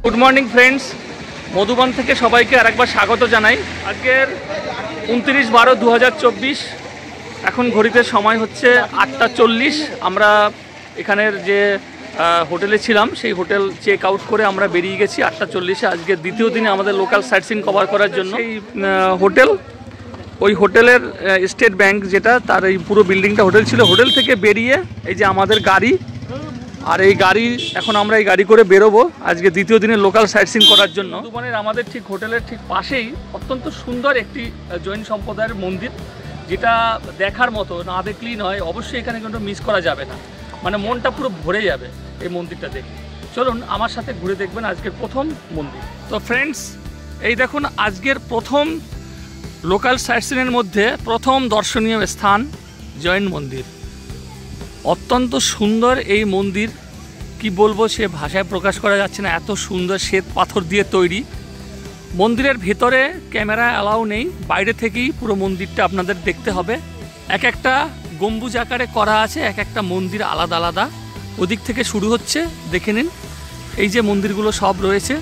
Good morning friends, Madhuban থেকে সবাইকে আরেকবার স্বাগত জানাই। আজকের 29/12/2024 এখন ঘড়িতে সময় হচ্ছে 8:40। আমরা এখানের যে হোটেলে ছিলাম সেই হোটেল চেক আউট করে আমরা বেরিয়ে গেছি 8:40-এ। আজকে দ্বিতীয় দিনে আমাদের লোকাল সাইট সিন কভার করার জন্য এই হোটেল, ওই হোটেলের স্টেট ব্যাংক যেটা, তার এই পুরো বিল্ডিংটা হোটেল ছিল। হোটেল থেকে বেরিয়ে এই যে আমাদের গাড়ি, আর এই গাড়ি এখন আমরা এই গাড়ি করে বেরোবো আজকে দ্বিতীয় দিনের লোকাল সাইট সিন করার জন্য। মধুবনের আমাদের ঠিক হোটেলের ঠিক পাশেই অত্যন্ত সুন্দর একটি জৈন সম্প্রদায়ের মন্দির, যেটা দেখার মতো, না দেখলেই নয়। অবশ্যই এখানে কিন্তু মিস করা যাবে না, মানে মনটা পুরো ভরে যাবে এই মন্দিরটা দেখে। চলুন আমার সাথে ঘুরে দেখবেন আজকের প্রথম মন্দির। তো ফ্রেন্ডস, এই দেখুন আজকের প্রথম লোকাল সাইট সিনের মধ্যে প্রথম দর্শনীয় স্থান জৈন মন্দির। অত্যন্ত সুন্দর এই মন্দির, কি বলবো, সে ভাষায় প্রকাশ করা যাচ্ছে না। এত সুন্দর শ্বেত পাথর দিয়ে তৈরি। মন্দিরের ভেতরে ক্যামেরা অ্যালাউ নেই, বাইরে থেকেই পুরো মন্দিরটা আপনাদের দেখতে হবে। এক একটা গম্বুজ আকারে করা আছে, এক একটা মন্দির আলাদা আলাদা। ওদিক থেকে শুরু হচ্ছে, দেখে নিন। এই যে মন্দিরগুলো সব রয়েছে।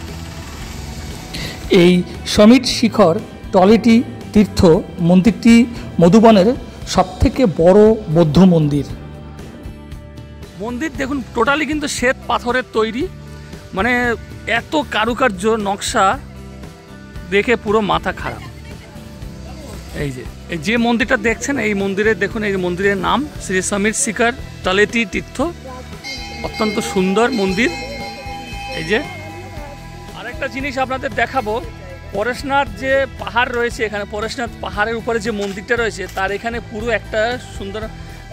এই সমিট শিখর টলেটি তীর্থ মন্দিরটি মধুবনের সবথেকে বড় বৌদ্ধ মন্দির। মন্দির দেখুন টোটালি কিন্তু শ্বেত পাথরের তৈরি, মানে এত কারুকার্য নকশা দেখে পুরো মাথা খারাপ। এই যে মন্দিরটা দেখছেন, এই মন্দিরের দেখুন, এই মন্দিরের নাম শ্রী সমীর শিখর টলেটি তীর্থ। অত্যন্ত সুন্দর মন্দির। এই যে আরেকটা জিনিস আপনাদের দেখাবো, পরেশনাথ যে পাহাড় রয়েছে এখানে, পরেশনাথ পাহাড়ের উপরে যে মন্দিরটা রয়েছে তার এখানে পুরো একটা সুন্দর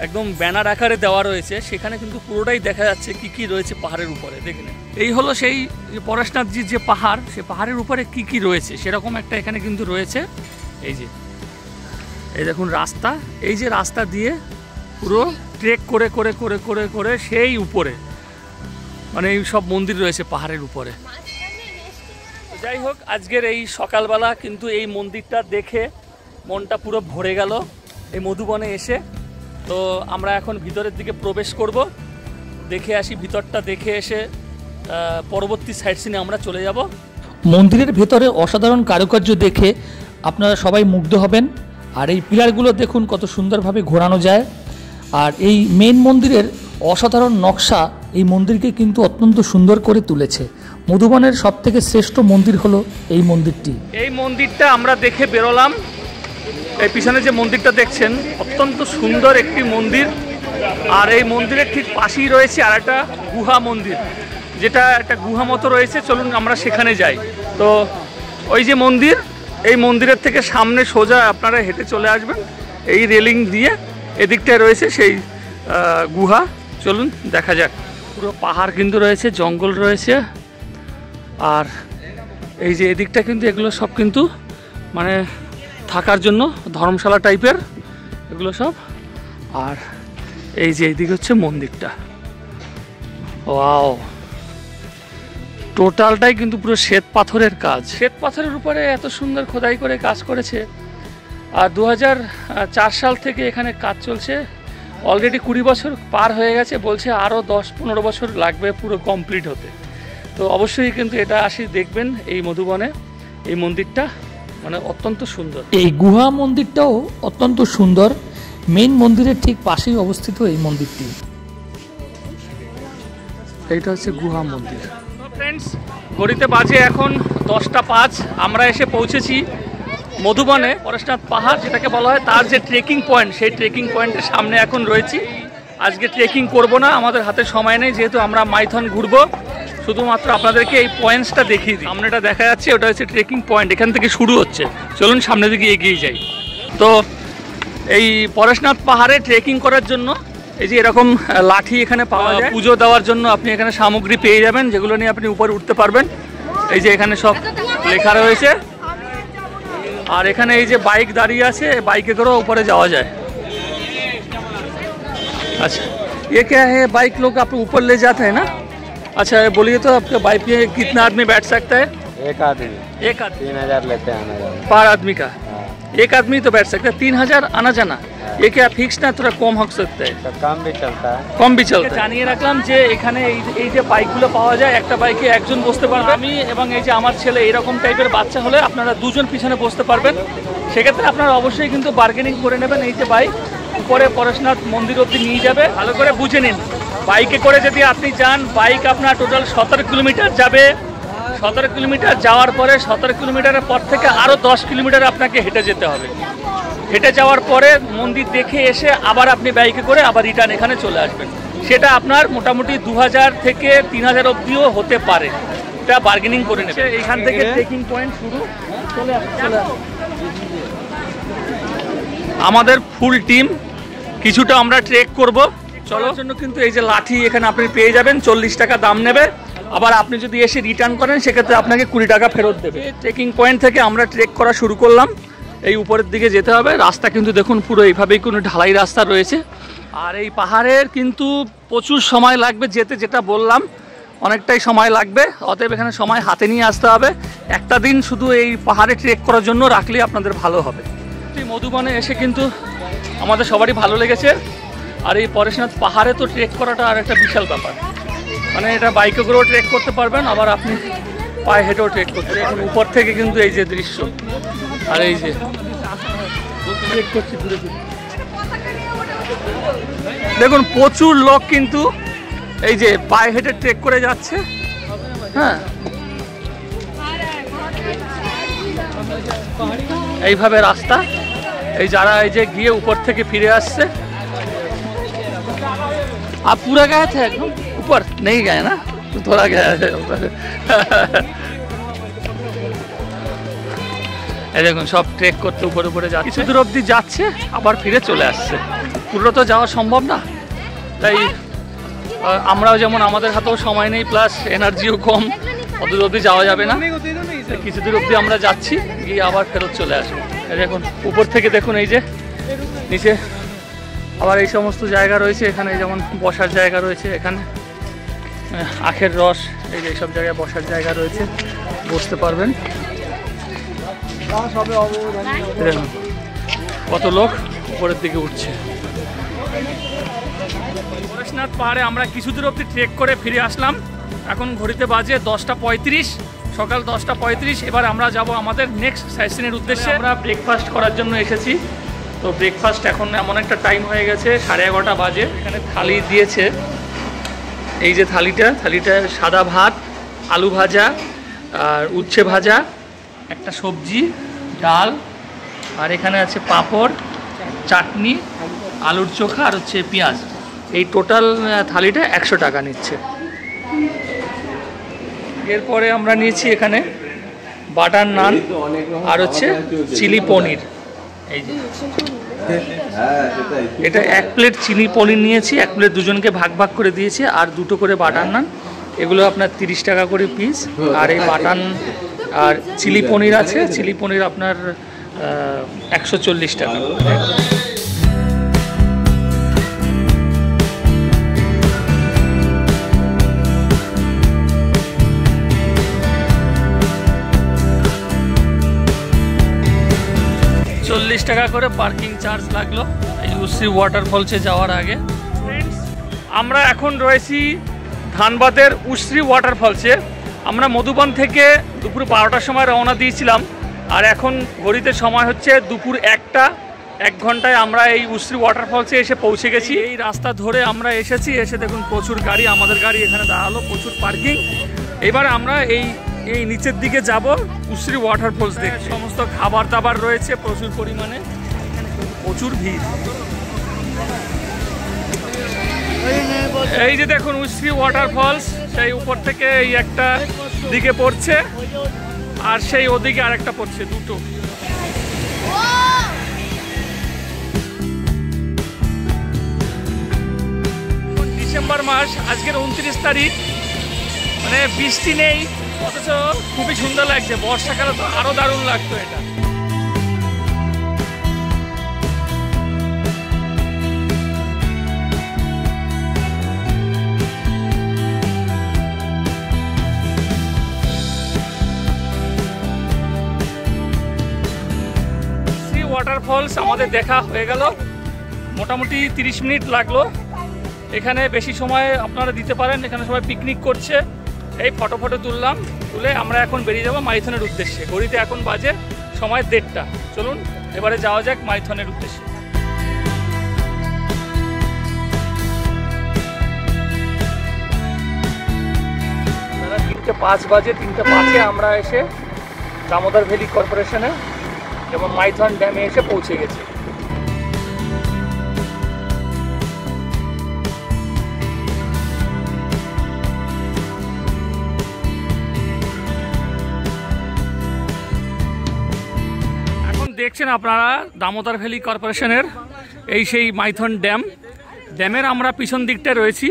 একদম ব্যানার আকারে দেওয়া রয়েছে। সেখানে কিন্তু পুরোটাই দেখা যাচ্ছে কি কি রয়েছে পাহাড়ের উপরে। দেখেন, এই হলো সেই পরেশনাথজির যে পাহাড়, সে পাহাড়ের উপরে কি কি রয়েছে সেরকম একটা এখানে কিন্তু রয়েছে। এই দেখুন রাস্তা, এই যে রাস্তা দিয়ে পুরো ট্রেক করে করে করে করে করে সেই উপরে, মানে এই সব মন্দির রয়েছে পাহাড়ের উপরে। যাই হোক, আজকের এই সকালবেলা কিন্তু এই মন্দিরটা দেখে মনটা পুরো ভরে গেল এই মধুবনে এসে। তো আমরা এখন ভিতরের দিকে প্রবেশ করব, দেখে আসি ভিতরটা, দেখে এসে পরবর্তী সাইট সিনে আমরা চলে যাব। মন্দিরের ভেতরে অসাধারণ কারুকার্য দেখে আপনারা সবাই মুগ্ধ হবেন। আর এই পিলারগুলো দেখুন কত সুন্দরভাবে ঘোরানো যায়। আর এই মেন মন্দিরের অসাধারণ নকশা এই মন্দিরকে কিন্তু অত্যন্ত সুন্দর করে তুলেছে। মধুবনের সবথেকে শ্রেষ্ঠ মন্দির হলো এই মন্দিরটি। এই মন্দিরটা আমরা দেখে বেরোলাম। এই পিছনে যে মন্দিরটা দেখছেন অত্যন্ত সুন্দর একটি মন্দির। আর এই মন্দিরের ঠিক পাশেই রয়েছে আর একটা গুহা মন্দির, যেটা একটা গুহা মতো রয়েছে। চলুন আমরা সেখানে যাই। তো ওই যে মন্দির, এই মন্দিরের থেকে সামনে সোজা আপনারা হেঁটে চলে আসবেন এই রেলিং দিয়ে। এদিকটায় রয়েছে সেই গুহা। চলুন দেখা যাক। পুরো পাহাড় কিন্তু রয়েছে, জঙ্গল রয়েছে। আর এই যে এদিকটা কিন্তু এগুলো সব কিন্তু মানে থাকার জন্য ধর্মশালা টাইপের এগুলো সব। আর এই যে এইদিকে হচ্ছে মন্দিরটা। ওয়াও, টোটালটাই কিন্তু পুরো শ্বেত পাথরের কাজ। শ্বেত পাথরের উপরে এত সুন্দর খোদাই করে কাজ করেছে। আর 2004 সাল থেকে এখানে কাজ চলছে। অলরেডি 20 বছর পার হয়ে গেছে, বলছে আরও 10-15 বছর লাগবে পুরো কমপ্লিট হতে। তো অবশ্যই কিন্তু এটা আসি দেখবেন এই মধুবনে। এই মন্দিরটা মানে অত্যন্ত সুন্দর। এই গুহা মন্দিরটাও অত্যন্ত সুন্দর। মেইন মন্দিরের ঠিক পাশেই অবস্থিত এই মন্দিরটি। এইটা হচ্ছে গুহা মন্দির। ফ্রেন্ডস, ঘড়িতে বাজে এখন 10টা 5। আমরা এসে পৌঁছেছি মধুবনে। পরেশনাথ পাহাড় যেটাকে বলা হয়, তার যে ট্রেকিং পয়েন্ট, সেই ট্রেকিং পয়েন্টের সামনে এখন রয়েছি। আজকে ট্রেকিং করব না, আমাদের হাতে সময় নেই, যেহেতু আমরা মাইথন ঘুরবো। শুধুমাত্র আপনাদেরকে এই পয়েন্টসটা দেখিয়ে দিই। সামনেটা দেখা যাচ্ছে, ওটা হচ্ছে ট্রেকিং পয়েন্ট, এখান থেকে শুরু হচ্ছে। চলুন সামনের দিকে এগিয়ে যাই। তো এই পরেশনাথ পাহাড়ে ট্রেকিং করার জন্য এই যে এরকম লাঠি এখানে পাওয়া যায়। পুজো দেওয়ার জন্য আপনি এখানে সামগ্রী পেয়ে যাবেন, যেগুলো নিয়ে আপনি উপরে উঠতে পারবেন। এই যে এখানে সব লেখা রয়েছে। আর এখানে এই যে বাইক দাঁড়িয়ে আছে, বাইকে করেও উপরে যাওয়া যায়। अच्छा, ये क्या है, बाइक लोग आप ऊपर ले जाते हैं ना? अच्छा, बोलिए तो आपका बाइक पे कितना आदमी बैठ सकता है? एक आदमी 3000 लेते हैं आना जाना पर आदमी का। एक आदमी तो बैठ सकता है। 3000 आना जाना। ये क्या फिक्स ना थोड़ा कम हो सकता है? काम भी चलता है। কম भी চলতে জানিয়ে রাখলাম যে এখানে এই যে বাইকগুলো পাওয়া যায়, একটা বাইকে একজন বসতে পারবে। আমি এবং এই যে আমার ছেলে এরকম টাইপের বাচ্চা হলে আপনারা দুজন পিছনে বসতে পারবেন। সেক্ষেত্রে আপনারা অবশ্যই কিন্তু বার্গেনিং করে নেবেন। এই যে বাইক উপরে পরেশনাথ মন্দির অবধি নিয়ে যাবে, ভালো করে বুঝে নিন। বাইকে করে যদি আপনি যান, বাইক আপনার টোটাল 17 কিলোমিটার যাবে। 17 কিলোমিটার যাওয়ার পরে 17 কিলোমিটারের পর থেকে আরও 10 কিলোমিটার আপনাকে হেঁটে যেতে হবে। হেঁটে যাওয়ার পরে মন্দির দেখে এসে আবার আপনি বাইকে করে আবার রিটার্ন এখানে চলে আসবেন। সেটা আপনার মোটামুটি 2000 থেকে 3000 অবধিও হতে পারে। এটা বার্গেনিং করে নেবে। এখান থেকে ট্রেকিং পয়েন্ট শুরু। চলে আসবে। আমাদের ফুল টিম কিছুটা আমরা ট্রেক করব। চলার জন্য কিন্তু এই যে লাঠি এখানে আপনি পেয়ে যাবেন, 40 টাকা দাম নেবে। আবার আপনি যদি এসে রিটার্ন করেন সেক্ষেত্রে আপনাকে 20 টাকা ফেরত দেবে। ট্রেকিং পয়েন্ট থেকে আমরা ট্রেক করা শুরু করলাম। এই উপরের দিকে যেতে হবে। রাস্তা কিন্তু দেখুন পুরো এইভাবেই কোনো ঢালাই রাস্তা রয়েছে। আর এই পাহাড়ের কিন্তু প্রচুর সময় লাগবে যেতে, যেটা বললাম অনেকটাই সময় লাগবে। অতএব এখানে সময় হাতে নিয়ে আসতে হবে। একটা দিন শুধু এই পাহাড়ে ট্রেক করার জন্য রাখলে আপনাদের ভালো হবে। মধুবনে এসে কিন্তু আমাদের সবারই ভালো লেগেছে। আর এই পরেশনাথ পাহাড়ে তো ট্রেক করাটা আর একটা বিশাল ব্যাপার। মানে এটা বাইকে করেও ট্রেক করতে পারবেন, আবার আপনি পায়ে হেঁটেও ট্রেক করতে পারবেন। এখন উপর থেকে কিন্তু এই যে দৃশ্য, আর এই যে ট্রেক করছি ঘুরে ঘুরে। দেখুন প্রচুর লোক কিন্তু এই যে পায়ে হেঁটে ট্রেক করে যাচ্ছে। হ্যাঁ, এইভাবে রাস্তা। এই যারা এই যে গিয়ে উপর থেকে ফিরে আসছে। आप पूरा गए थे एकदम ऊपर? नहीं गए ना, थोड़ा गया है ऊपर। এই দেখুন সব ট্রেক করতে উপরে উপরে যাচ্ছে। কিছু দূর অবধি যাচ্ছে আবার ফিরে চলে আসছে। পুরো তো যাওয়া সম্ভব না, তাই আমরাও যেমন আমাদের হাতেও সময় নেই, প্লাস এনার্জিও কম, অত দূর অবধি যাওয়া যাবে না। কিছু দূর অবধি আমরা যাচ্ছি, গিয়ে আবার ফেরত চলে আসবো। দেখুন উপর থেকে দেখুন এই যে নিচে আবার এই সমস্ত জায়গা রয়েছে। এখানে যেমন বসার জায়গা রয়েছে, এখানে আখের রস, এই যে এইসব জায়গায় বসার জায়গা রয়েছে, বসতে পারবেন। দেখুন কত লোক উপরের দিকে উঠছে। পরেশনাথ পাহাড়ে আমরা কিছু দূর অবধি ট্রেক করে ফিরে আসলাম। এখন ঘড়িতে বাজে 10:35, সকাল 10:35। এবার আমরা যাব আমাদের নেক্সট সাইটসিনের উদ্দেশ্যে। আমরা ব্রেকফাস্ট করার জন্য এসেছি। তো ব্রেকফাস্ট এখন এমন একটা টাইম হয়ে গেছে, 11:30 বাজে। এখানে থালি দিয়েছে, এই যে থালিটা সাদা ভাত, আলু ভাজা আর উচ্ছে ভাজা, একটা সবজি, ডাল, আর এখানে আছে পাঁপড়, চাটনি, আলুর চোখা আর হচ্ছে পেঁয়াজ। এই টোটাল থালিটা 100 টাকা নিচ্ছে। এরপরে আমরা নিয়েছি এখানে বাটার নান আর হচ্ছে চিলি পনির। এই যে এটা 1 প্লেট চিলি পনির নিয়েছি, 1 প্লেট দুজনকে ভাগ ভাগ করে দিয়েছি, আর 2টো করে বাটার নান। এগুলো আপনার 30 টাকা করে পিস। আর এই বাটার আর চিলি পনির আছে, চিলি পনির আপনার 140 টাকা। টাকা করে পার্কিং চার্জ লাগলো এই উশ্রী ওয়াটারফলসে যাওয়ার আগে। আমরা এখন রয়েছি ধানবাদের উশ্রী ওয়াটারফলসে। আমরা মধুবন থেকে দুপুর 12টার সময় রওনা দিয়েছিলাম, আর এখন ঘড়িতে সময় হচ্ছে দুপুর 1টা। 1 ঘন্টায় আমরা এই উশ্রী ওয়াটারফলসে এসে পৌঁছে গেছি। এই রাস্তা ধরে আমরা এসেছি। এসে দেখুন প্রচুর গাড়ি, আমাদের গাড়ি এখানে দাঁড়ালো, প্রচুর পার্কিং। এবার আমরা এই নিচের দিকে যাব উশ্রী ওয়াটারফলস দেখতে। সমস্ত খাবার দাবার রয়েছে প্রচুর পরিমাণে, প্রচুর ভিড়। এই যে দেখুন উশ্রী ওয়াটারফলস, সেই উপর থেকে এই একটা দিকে পড়ছে আর সেই ওদিকে আরেকটা পড়ছে, দুটো। ডিসেম্বর মাস, আজকের 29 তারিখ, মানে বৃষ্টি নেই, অথচ খুবই সুন্দর লাগছে। বর্ষাকালে তো আরো দারুণ লাগতো এটা। ওয়াটারফলস আমাদের দেখা হয়ে গেল। মোটামুটি 30 মিনিট লাগলো। এখানে বেশি সময় আপনারা দিতে পারেন, এখানে সবাই পিকনিক করছে। এই ফটো তুললাম, তুলে আমরা এখন বেরিয়ে যাবো মাইথনের উদ্দেশ্যে। ঘড়িতে এখন বাজে সময় 1:30। চলুন এবারে যাওয়া যাক মাইথনের উদ্দেশ্যে। 3:05 বাজে। 3:05-এ আমরা এসে দামোদর ভ্যালি কর্পোরেশনে এবং মাইথন ড্যামে এসে পৌঁছে গেছি। এখন দেখছেন আপনারা দামোদর ভ্যালি কর্পোরেশনের এই সেই মাইথন ড্যামের আমরা পিছন দিকটায় রয়েছি।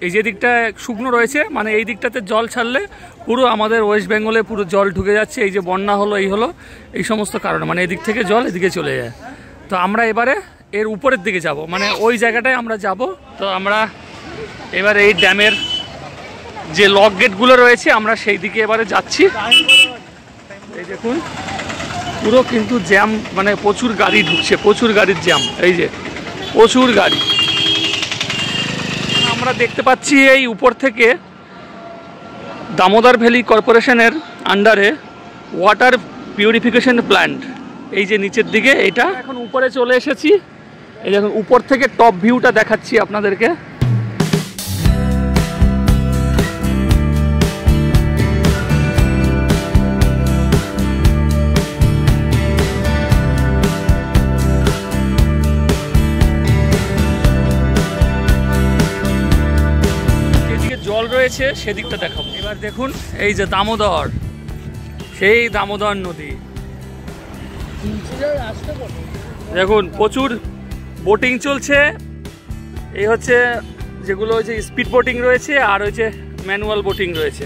এই যে দিকটা শুকনো রয়েছে, মানে এই দিকটাতে জল ছাড়লে পুরো আমাদের ওয়েস্ট বেঙ্গলে পুরো জল ঢুকে যাচ্ছে। এই যে বন্যা হলো, এই সমস্ত কারণে, মানে এদিক থেকে জল এদিকে চলে যায়। তো আমরা এবারে এর উপরের দিকে যাব, মানে ওই জায়গাটায় আমরা যাব। তো আমরা এবারে এই ড্যামের যে লক গেটগুলো রয়েছে আমরা সেই দিকে এবারে যাচ্ছি। এই দেখুন পুরো কিন্তু জ্যাম, মানে প্রচুর গাড়ি ঢুকছে, প্রচুর গাড়ির জ্যাম। এই যে প্রচুর গাড়ি আমরা দেখতে পাচ্ছি। এই উপর থেকে দামোদর ভ্যালি কর্পোরেশনের আন্ডারে ওয়াটার পিউরিফিকেশন প্ল্যান্ট, এই যে নিচের দিকে, এটা এখন উপরে চলে এসেছি। এই দেখুন উপর থেকে টপ ভিউটা দেখাচ্ছি আপনাদেরকে। জল রয়েছে সেদিকটা দেখাবো। এবার দেখুন এই যে দামোদর, সেই দামোদর নদী। দেখুন প্রচুর বোটিং চলছে। এই হচ্ছে যেগুলো হচ্ছে স্পিড বোটিং রয়েছে, আর হচ্ছে ম্যানুয়াল বোটিং রয়েছে।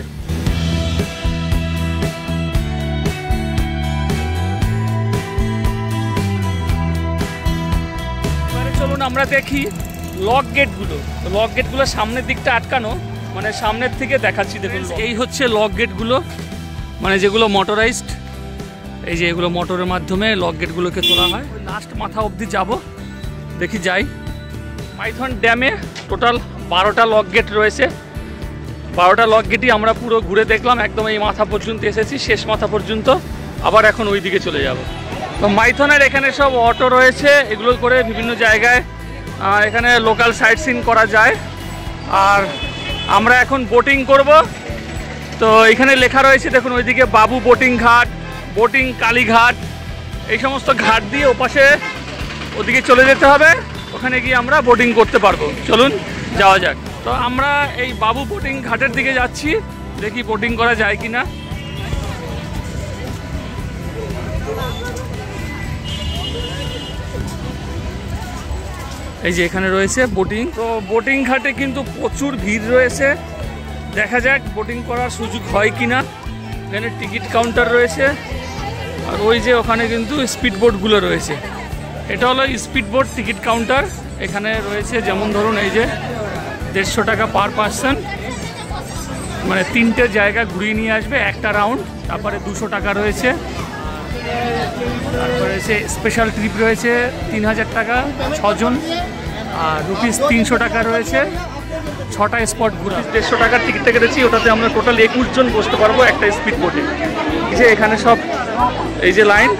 এবারে চলুন আমরা দেখি লক গেটগুলো। লক গেটগুলো সামনের দিকটা আটকানো, মানে সামনের থেকে দেখাচ্ছি। দেখুন এই হচ্ছে লক গেটগুলো, মানে যেগুলো মোটরাইজড। এই যে এগুলো মোটরের মাধ্যমে লক গেটগুলোকে তোলা হয়। লাস্ট মাথা অবধি যাব, দেখি যাই। মাইথন ড্যামে টোটাল 12টা লক গেট রয়েছে। 12টা লক গেটই আমরা পুরো ঘুরে দেখলাম, একদম এই মাথা পর্যন্ত এসেছি, শেষ মাথা পর্যন্ত। আবার এখন ওই দিকে চলে যাব। তো মাইথনের এখানে সব অটো রয়েছে, এগুলো করে বিভিন্ন জায়গায় এখানে লোকাল সাইট সিন করা যায়। আর আমরা এখন বোটিং করব। তো এখানে লেখা রয়েছে দেখুন, ওইদিকে বাবু বোটিং ঘাট, বোটিং কালীঘাট, এই সমস্ত ঘাট দিয়ে ওপাশে ওদিকে চলে যেতে হবে। ওখানে গিয়ে আমরা বোটিং করতে পারবো। চলুন যাওয়া যাক। তো আমরা এই বাবু বোটিং ঘাটের দিকে যাচ্ছি, দেখি বোটিং করা যায় কিনা। এই যে এখানে রয়েছে বোটিং। তো বোটিং ঘাটে কিন্তু প্রচুর ভিড় রয়েছে, দেখা যাক বোটিং করার সুযোগ হয় কিনা। এখানে টিকিট কাউন্টার রয়েছে, আর ওই যে ওখানে কিন্তু স্পিড বোটগুলো রয়েছে। এটা হলো স্পিড বোট টিকিট কাউন্টার। এখানে রয়েছে যেমন ধরুন এই যে 150 টাকা পার পার্সন, মানে 3টে জায়গা ঘুরিয়ে নিয়ে আসবে একটা রাউন্ড। তারপরে 200 টাকা রয়েছে। তারপরে রয়েছে স্পেশাল ট্রিপ রয়েছে 3000 টাকা 6 জন, আর রুপিস 300 টাকা রয়েছে 6টা স্পট ঘুরে। 150 টাকার টিকিটটা কেটেছি, ওটাতে আমরা টোটাল 21 জন বসতে পারবো একটা স্পিড বোটে। এই যে এখানে সব এই যে লাইন,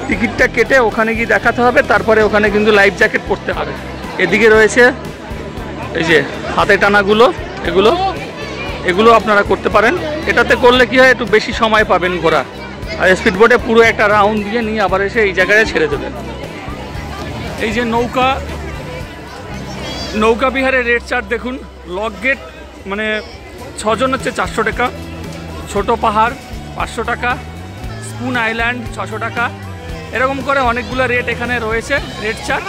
টিকিটটা কেটে ওখানে গিয়ে দেখাতে হবে, তারপরে ওখানে কিন্তু লাইফ জ্যাকেট পরতে হবে। এদিকে রয়েছে এই যে হাতে টানাগুলো, এগুলো আপনারা করতে পারেন। এটাতে করলে কি হয়, একটু বেশি সময় পাবেন ঘোরা। আর স্পিড বোটে পুরো একটা রাউন্ড দিয়ে নিয়ে আবার এসে এই জায়গায় ছেড়ে দেবেন। এই যে নৌকা বিহারের রেট চার্ট দেখুন। লক গেট মানে 6 জন হচ্ছে 400 টাকা, ছোট পাহাড় 500 টাকা, স্পুন আইল্যান্ড 600 টাকা, এরকম করে অনেকগুলো রেট এখানে রয়েছে, রেট চার্ট।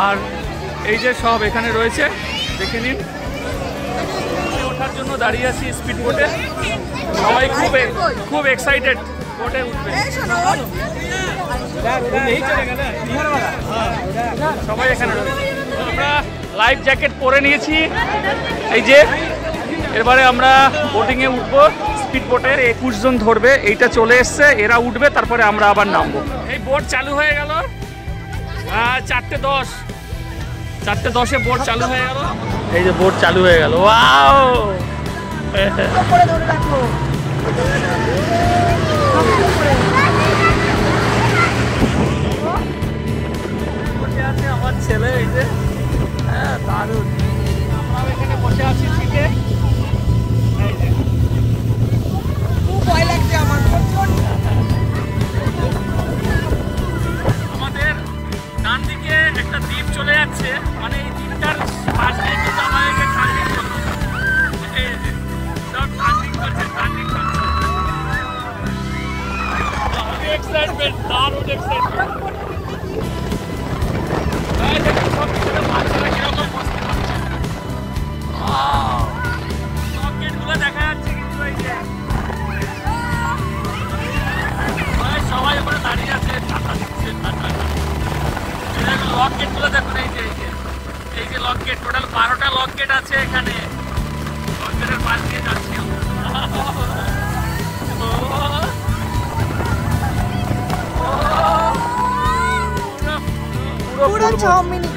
আর এই যে সব এখানে রয়েছে, দেখে নিন। ওঠার জন্য দাঁড়িয়ে আছি স্পিড বোটে, সবাই খুব এক্সাইটেড বোটে উঠবে। সবাই এখানে রয়েছে। আমরা লাইফ জ্যাকেট পরে নিয়েছি। এই যে এবারে আমরা বোটিংয়ে উঠবো স্পিড বোটে। 21 জন ধরবে, এইটা চলে এসছে, এরা উঠবে, তারপরে আমরা আবার নামবো। এই বোট চালু হয়ে গেল 4:10। 4:10 বোট চালু হয়ে গেল। এই যে বোট চালু হয়ে গেল, ওয়াও। বসে আছে আমার ছেলে, এই যে দারুণ। আমরা এখানে বসে আছি সিটে। খুব ভয় লাগছে আমার। আমাদের ডান দিকে একটা দ্বীপ চলে যাচ্ছে, মানে এই দ্বীপটার পাশ দিয়ে কিন্তু আমাদেরকে টার্নিং করতে হবে। এই যে সব টার্নিং করছে। দারুণ এক্সাইটমেন্ট, দারুণ এক্সাইটমেন্ট। এই দেখুন সব পিছনে বাচ্চারা কিরকম মস্তি করছে। রকেটগুলো দেখা যাচ্ছে কিন্তু এই যে সবাই ওখানে দাঁড়িয়ে আছে, টাটা দিচ্ছে, টাটা। লকেটগুলো দেখুন, এই যে লকেট, টোটাল 12টা লকেট আছে এখানে। লকেটের পাশ দিয়ে যাচ্ছি পুরো 6 মিনিট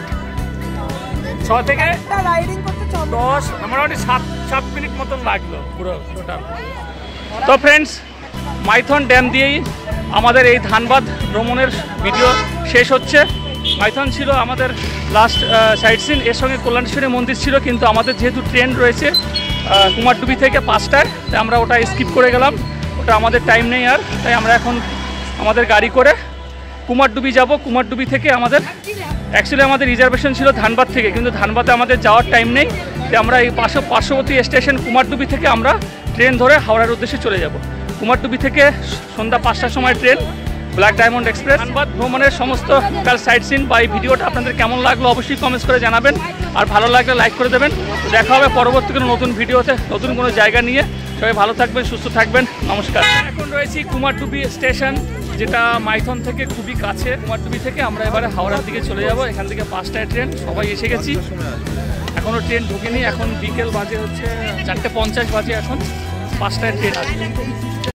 6 থেকে একটা রাইডিং করতে 6 মিনিট। 10, মোটামুটি 7 মিনিট মতন লাগলো পুরো টোটাল। তো ফ্রেন্ডস, মাইথন ড্যাম দিয়েই আমাদের এই ধানবাদ ভ্রমণের ভিডিও শেষ হচ্ছে। মাইথন ছিল আমাদের লাস্ট সাইট সিন, এর সঙ্গে কল্যাণেশ্বরী মন্দির ছিল, কিন্তু আমাদের যেহেতু ট্রেন রয়েছে কুমারডুবি থেকে 5টায়, তাই আমরা ওটা স্কিপ করে গেলাম। ওটা আমাদের টাইম নেই আর, তাই আমরা এখন আমাদের গাড়ি করে কুমারডুবি যাব। কুমারডুবি থেকে আমাদের অ্যাকচুয়ালি আমাদের রিজার্ভেশন ছিল ধানবাদ থেকে, কিন্তু ধানবাদে আমাদের যাওয়ার টাইম নেই, তাই আমরা এই পার্শ্ববর্তী স্টেশন কুমারডুবি থেকে আমরা ট্রেন ধরে হাওড়ার উদ্দেশ্যে চলে যাব। কুমারডুবি থেকে সন্ধ্যা 5টার সময় train, black diamond express. Dhanbad ভ্রমণের সমস্ত লোকাল সাইট সিন বা এই ভিডিওটা আপনাদের কেমন লাগলো অবশ্যই কমেন্টস করে জানাবেন, আর ভালো লাগলে লাইক করে দেবেন। দেখা হবে পরবর্তী কোনো নতুন ভিডিওতে, নতুন কোনো জায়গা নিয়ে। সবাই ভালো থাকবেন, সুস্থ থাকবেন, নমস্কার। এখন রয়েছি কুমারডুবি স্টেশন, যেটা মাইথন থেকে খুবই কাছে। কুমারডুবি থেকে আমরা এবারে হাওড়ার দিকে চলে যাব। এখান থেকে 5টায় ট্রেন, সবাই এসে গেছি। এখনও ট্রেন ঢুকেনি, এখন বিকেল বাজে হচ্ছে 4:50 বাজে, এখন 5টায় ট্রেন আসবে।